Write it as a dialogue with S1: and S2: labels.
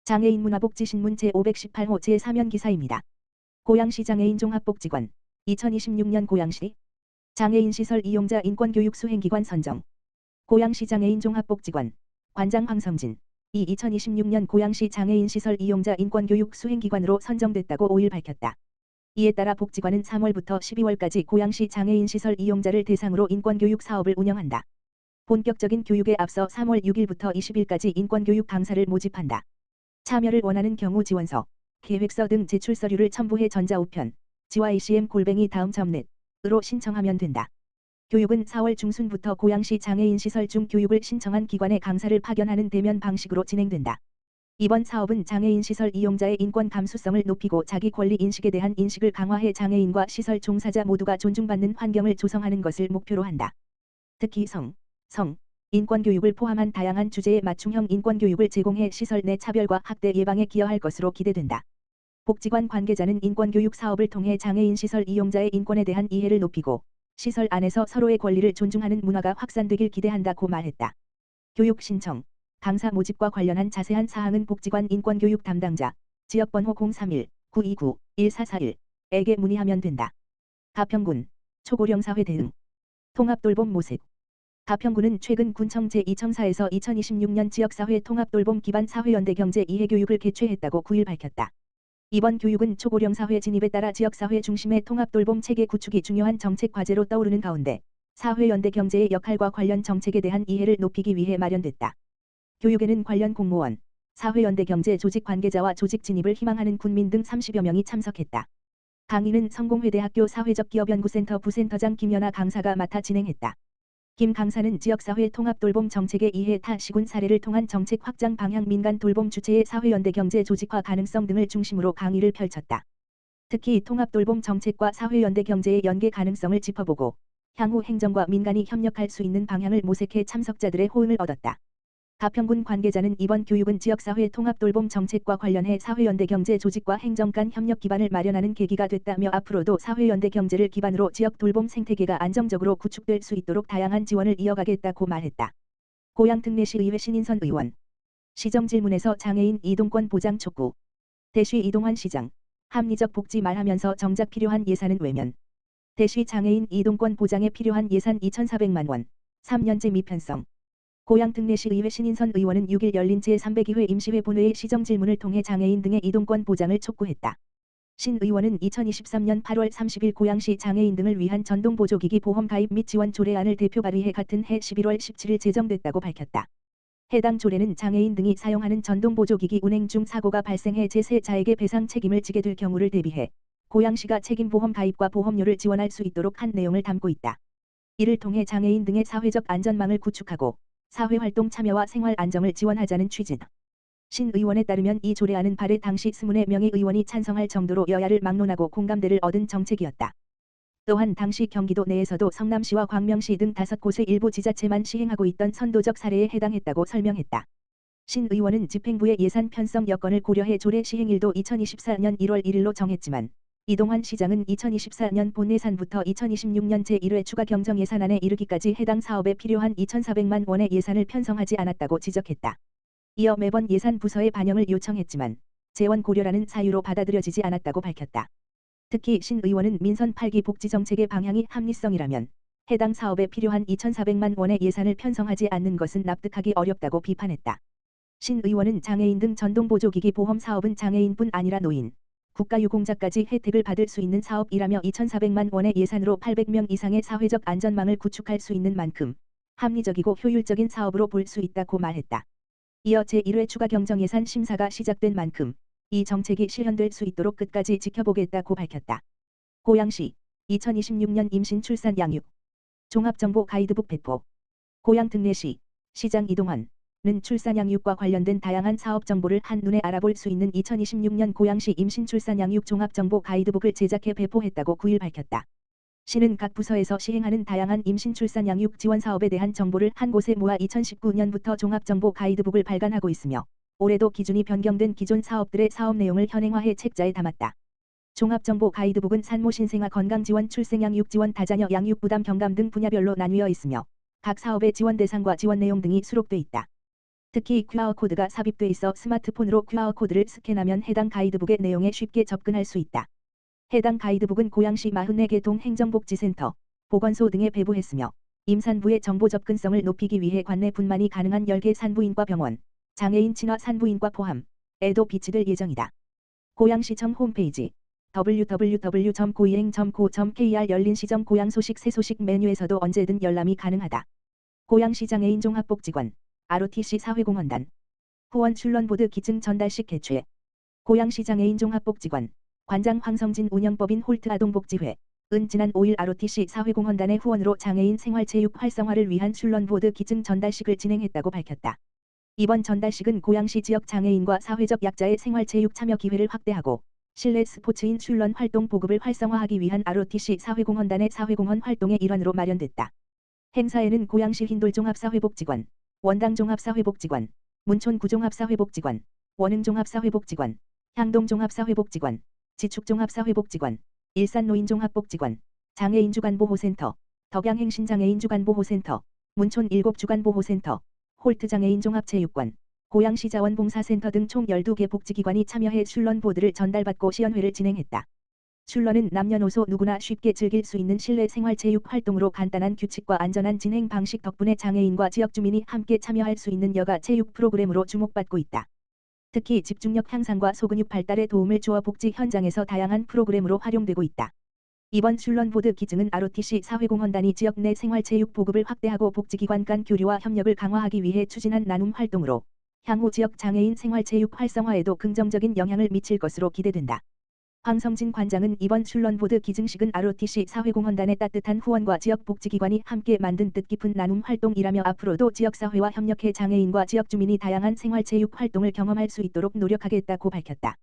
S1: 장애인 문화복지신문 제518호 제3연 기사입니다. 고양시 장애인 종합복지관 2026년 고양시 장애인시설 이용자 인권교육 수행기관 선정. 고양시 장애인 종합복지관 관장 황성진 이 2026년 고양시 장애인시설 이용자 인권교육 수행기관으로 선정됐다고 5일 밝혔다. 이에 따라 복지관은 3월부터 12월까지 고양시 장애인시설 이용자를 대상으로 인권교육 사업을 운영한다. 본격적인 교육에 앞서 3월 6일부터 20일까지 인권교육 강사를 모집한다. 참여를 원하는 경우 지원서, 계획서 등 제출 서류를 첨부해 전자우편, gycm@daum.net으로 신청하면 된다. 교육은 4월 중순부터 고양시 장애인시설 중 교육을 신청한 기관에 강사를 파견하는 대면 방식으로 진행된다. 이번 사업은 장애인시설 이용자의 인권 감수성을 높이고 자기 권리 인식에 대한 인식을 강화해 장애인과 시설 종사자 모두가 존중받는 환경을 조성하는 것을 목표로 한다. 특히 성, 인권교육을 포함한 다양한 주제의 맞춤형 인권교육을 제공해 시설 내 차별과 학대 예방에 기여할 것으로 기대된다. 복지관 관계자는 인권교육 사업을 통해 장애인 시설 이용자의 인권에 대한 이해를 높이고 시설 안에서 서로의 권리를 존중하는 문화가 확산되길 기대한다고 말했다. 교육 신청, 강사 모집과 관련한 자세한 사항은 복지관 인권교육 담당자, 지역번호 031-929-1441에게 문의하면 된다. 가평군, 초고령사회 대응, 통합돌봄 모색. 가평군은 최근 군청 제2청사에서 2026년 지역사회 통합돌봄 기반 사회연대 경제 이해교육을 개최했다고 9일 밝혔다. 이번 교육은 초고령사회 진입에 따라 지역사회 중심의 통합돌봄 체계 구축이 중요한 정책 과제로 떠오르는 가운데 사회연대 경제의 역할과 관련 정책에 대한 이해를 높이기 위해 마련됐다. 교육에는 관련 공무원, 사회연대 경제 조직 관계자와 조직 진입을 희망하는 군민 등 30여 명이 참석했다. 강의는 성공회대학교 사회적기업연구센터 부센터장 김연아 강사가 맡아 진행했다. 김 강사는 지역사회 통합돌봄 정책의 이해 타 시군 사례를 통한 정책 확장 방향 민간 돌봄 주체의 사회연대 경제 조직화 가능성 등을 중심으로 강의를 펼쳤다. 특히 통합돌봄 정책과 사회연대 경제의 연계 가능성을 짚어보고 향후 행정과 민간이 협력할 수 있는 방향을 모색해 참석자들의 호응을 얻었다. 가평군 관계자는 이번 교육은 지역사회 통합돌봄 정책과 관련해 사회연대 경제 조직과 행정 간 협력 기반을 마련하는 계기가 됐다며 앞으로도 사회연대 경제를 기반으로 지역 돌봄 생태계가 안정적으로 구축될 수 있도록 다양한 지원을 이어가겠다고 말했다. 고양특례시의회 신인선 의원 시정질문에서 장애인 이동권 보장 촉구. 대시 이동환 시장 합리적 복지 말하면서 정작 필요한 예산은 외면. 대시 장애인 이동권 보장에 필요한 예산 2,400만 원 3년째 미편성. 고양특례시의회 신인선 의원은 6일 열린 제302회 임시회 본회의 시정질문을 통해 장애인 등의 이동권 보장을 촉구했다. 신 의원은 2023년 8월 30일 고양시 장애인 등을 위한 전동보조기기 보험 가입 및 지원 조례안을 대표 발의해 같은 해 11월 17일 제정됐다고 밝혔다. 해당 조례는 장애인 등이 사용하는 전동보조기기 운행 중 사고가 발생해 제3자에게 배상 책임을 지게 될 경우를 대비해 고양시가 책임보험 가입과 보험료를 지원할 수 있도록 한 내용을 담고 있다. 이를 통해 장애인 등의 사회적 안전망을 구축하고 사회활동 참여와 생활 안정을 지원하자는 취지. 신 의원에 따르면 이 조례안은 발의 당시 24명의 의원이 찬성할 정도로 여야를 막론하고 공감대를 얻은 정책이었다. 또한 당시 경기도 내에서도 성남시와 광명시 등 5곳의 일부 지자체만 시행하고 있던 선도적 사례에 해당했다고 설명했다. 신 의원은 집행부의 예산 편성 여건을 고려해 조례 시행일도 2024년 1월 1일로 정했지만 이동환 시장은 2024년 본예산부터 2026년 제1회 추가 경정 예산안에 이르기까지 해당 사업에 필요한 2,400만 원의 예산을 편성하지 않았다고 지적했다. 이어 매번 예산 부서에 반영을 요청했지만 재원 고려라는 사유로 받아들여지지 않았다고 밝혔다. 특히 신 의원은 민선 8기 복지정책의 방향이 합리성이라면 해당 사업에 필요한 2,400만 원의 예산을 편성하지 않는 것은 납득하기 어렵다고 비판했다. 신 의원은 장애인 등 전동보조기기 보험 사업은 장애인뿐 아니라 노인, 국가유공자까지 혜택을 받을 수 있는 사업이라며 2,400만 원의 예산으로 800명 이상의 사회적 안전망을 구축할 수 있는 만큼 합리적이고 효율적인 사업으로 볼 수 있다고 말했다. 이어 제1회 추가 경정 예산 심사가 시작된 만큼 이 정책이 실현될 수 있도록 끝까지 지켜보겠다고 밝혔다. 고양시 2026년 임신 출산 양육 종합정보 가이드북 배포. 고양특례시 시장 이동환 는 출산 양육과 관련된 다양한 사업 정보를 한눈에 알아볼 수 있는 2026년 고양시 임신 출산 양육 종합정보 가이드북을 제작해 배포했다고 9일 밝혔다. 시는 각 부서에서 시행하는 다양한 임신 출산 양육 지원 사업에 대한 정보를 한 곳에 모아 2019년부터 종합정보 가이드북을 발간하고 있으며 올해도 기준이 변경된 기존 사업들의 사업 내용을 현행화해 책자에 담았다. 종합정보 가이드북은 산모 신생아 건강지원 출생양육 지원 다자녀 양육 부담 경감 등 분야별로 나뉘어 있으며 각 사업의 지원 대상과 지원 내용 등이 수록돼 있다. 특히 QR코드가 삽입돼 있어 스마트폰으로 QR코드를 스캔하면 해당 가이드북의 내용에 쉽게 접근할 수 있다. 해당 가이드북은 고양시 44개 동 행정복지센터, 보건소 등에 배부했으며 임산부의 정보 접근성을 높이기 위해 관내 분만이 가능한 10개 산부인과 병원, 장애인 친화 산부인과 포함에도 비치될 예정이다. 고양시청 홈페이지 www.고이행.co.kr 열린 시정 고양 소식 새 소식 메뉴에서도 언제든 열람이 가능하다. 고양시 장애인 종합복지관 ROTC 사회공헌단 후원 출런보드 기증 전달식 개최 고양시 장애인 종합복지관 관장 황성진 운영법인 홀트 아동복지회 은 지난 5일 ROTC 사회공헌단의 후원으로 장애인 생활체육 활성화를 위한 출런보드 기증 전달식을 진행했다고 밝혔다. 이번 전달식은 고양시 지역 장애인과 사회적 약자의 생활체육 참여 기회를 확대하고 실내 스포츠인 출런 활동 보급을 활성화하기 위한 ROTC 사회공헌단의 사회공헌 활동의 일환으로 마련됐다. 행사에는 고양시 흰돌종합사회복지관, 원당종합사회복지관, 문촌구종합사회복지관, 원흥종합사회복지관, 향동종합사회복지관, 지축종합사회복지관, 일산노인종합복지관, 장애인주간보호센터, 덕양행신장애인주간보호센터, 문촌 7주간보호센터, 홀트장애인종합체육관, 고양시 자원봉사센터 등 총 12개 복지기관이 참여해 출런보드를 전달받고 시연회를 진행했다. 출런은 남녀노소 누구나 쉽게 즐길 수 있는 실내 생활체육 활동으로 간단한 규칙과 안전한 진행 방식 덕분에 장애인과 지역주민이 함께 참여할 수 있는 여가 체육 프로그램으로 주목받고 있다. 특히 집중력 향상과 소근육 발달에 도움을 주어 복지 현장에서 다양한 프로그램으로 활용되고 있다. 이번 출런보드 기증은 ROTC 사회공헌단이 지역 내 생활체육 보급을 확대하고 복지기관 간 교류와 협력을 강화하기 위해 추진한 나눔 활동으로 향후 지역 장애인 생활체육 활성화에도 긍정적인 영향을 미칠 것으로 기대된다. 황성진 관장은 이번 출런보드 기증식은 ROTC 사회공헌단의 따뜻한 후원과 지역 복지기관이 함께 만든 뜻깊은 나눔 활동이라며 앞으로도 지역사회와 협력해 장애인과 지역주민이 다양한 생활체육 활동을 경험할 수 있도록 노력하겠다고 밝혔다.